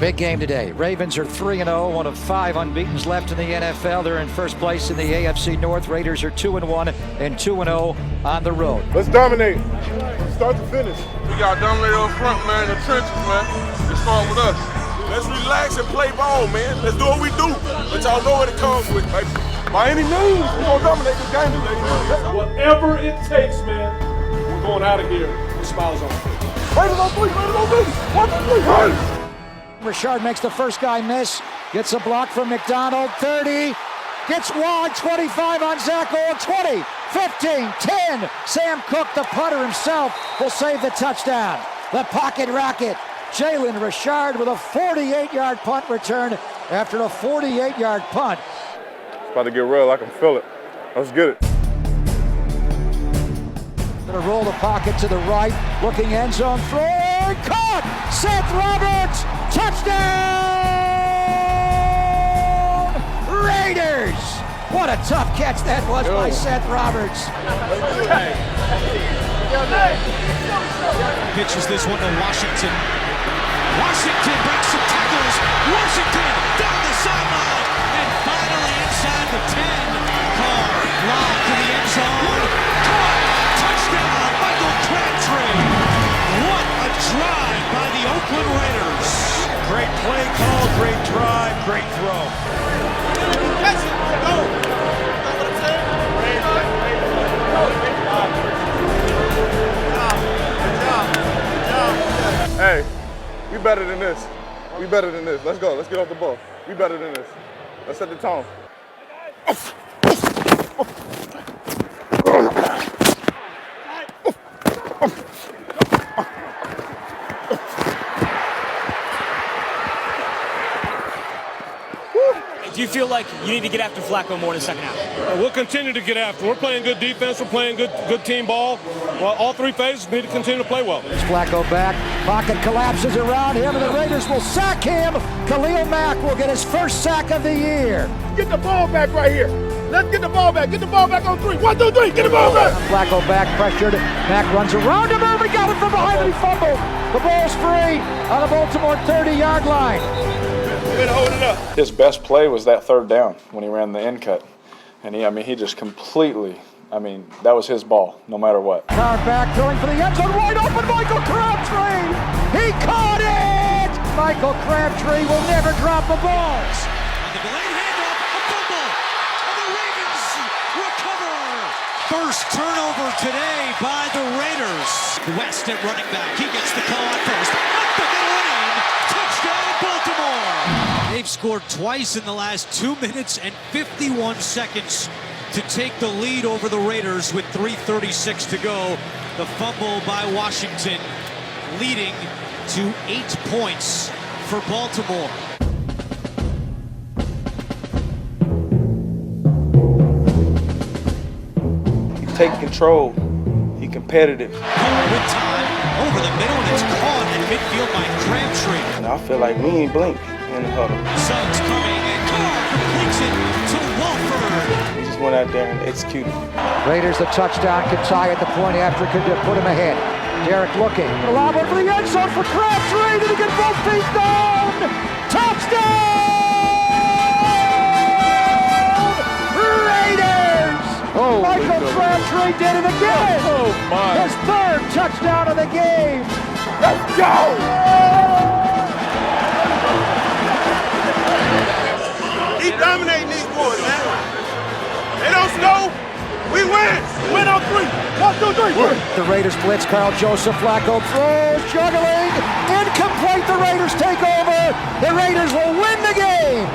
Big game today. Ravens are 3-0, one of 5 unbeatens left in the NFL. They're in first place in the AFC North. Raiders are 2-1 and 2-0 on the road. Let's dominate. Start to finish. We got to dominate up front, man, in the trenches, man. It starts with us. Let's relax and play ball, man. Let's do what we do. Let y'all know what it comes with, baby. By any means, we're going to dominate this game today. Whatever it takes, man, we're going out of here with smiles on. Raiders on three, Raiders on three. 1, 2, 3, Raiders. Richard makes the first guy miss, gets a block from McDonald, 30, gets wide, 25 on Zach Orr, 20, 15, 10. Sam Cook, the punter himself, will save the touchdown. The pocket rocket, Jalen Richard with a 48-yard punt return after a 48-yard punt. It's about to get real, I can feel it. Let's get it. Gonna roll the pocket to the right, looking end zone, throw, caught! Seth Roberts, touchdown! Raiders! What a tough catch that was by Seth Roberts. Pitches this one to Washington. Washington breaks some tackles. Washington down the sideline and finally inside the 10. Carr, lob to the end zone. Caught! Touchdown, Michael Crabtree. What a drive by the Oakland Raiders. Great play call, great drive, great throw. Catch it! Go! Hey, we better than this. We better than this. Let's go. Let's get off the ball. We better than this. Let's set the tone. Do you feel like you need to get after Flacco more in the second half? We'll continue to get after. We're playing good defense. We're playing good team ball. Well, all three phases need to continue to play well. There's Flacco back. Pocket collapses around him, and the Raiders will sack him. Khalil Mack will get his first sack of the year. Get the ball back right here. Let's get the ball back. Get the ball back on 3. 1, 2, 3. Get the ball back. Flacco back, pressured. Mack runs around him. Irving got it from behind, and he fumbled. The ball's free on the Baltimore 30-yard line. Hold it up. His best play was that third down when he ran the end cut. And he just completely, that was his ball, no matter what. Carr back, throwing for the end zone, wide open, Michael Crabtree! He caught it! Michael Crabtree will never drop the balls. On the delayed handoff, a fumble, and the Ravens recover. First turnover today by the Raiders. West at running back, he gets the call out first. Up the middle lane, touchdown Baltimore. They've scored twice in the last 2 minutes and 51 seconds to take the lead over the Raiders with 3:36 to go. The fumble by Washington leading to 8 points for Baltimore. You take control, you competitive. With time, over the middle, and it's caught in midfield by Crabtree. And I feel like we ain't blink in the huddle. Suggs coming, and Carr completes it to Walford. We just went out there and executed. Raiders, the touchdown, could tie at the point after, could put him ahead. Derek looking, the lob over the end zone for Crabtree, did he get both feet down? Touchdown! Raiders! Oh, Michael Crabtree did it again! Oh, my. His third touchdown of the game! Let's go! He dominating these boys, man. They don't snow. We win. Win on 3. 1, 2, 3. The Raiders blitz, Carl Joseph, Flacco throws, juggling, incomplete, the Raiders take over. The Raiders will win the game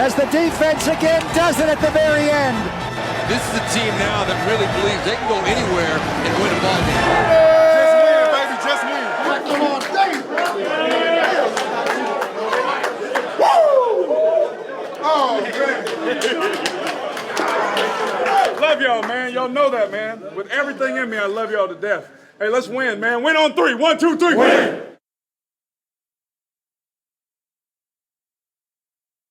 as the defense again does it at the very end. This is a team now that really believes they can go anywhere and win a ball game. Just win, baby. Just win. Come on, oh, man. Love y'all, man. Y'all know that, man. With everything in me, I love y'all to death. Hey, let's win, man. Win on 3. 1, 2, 3. Win.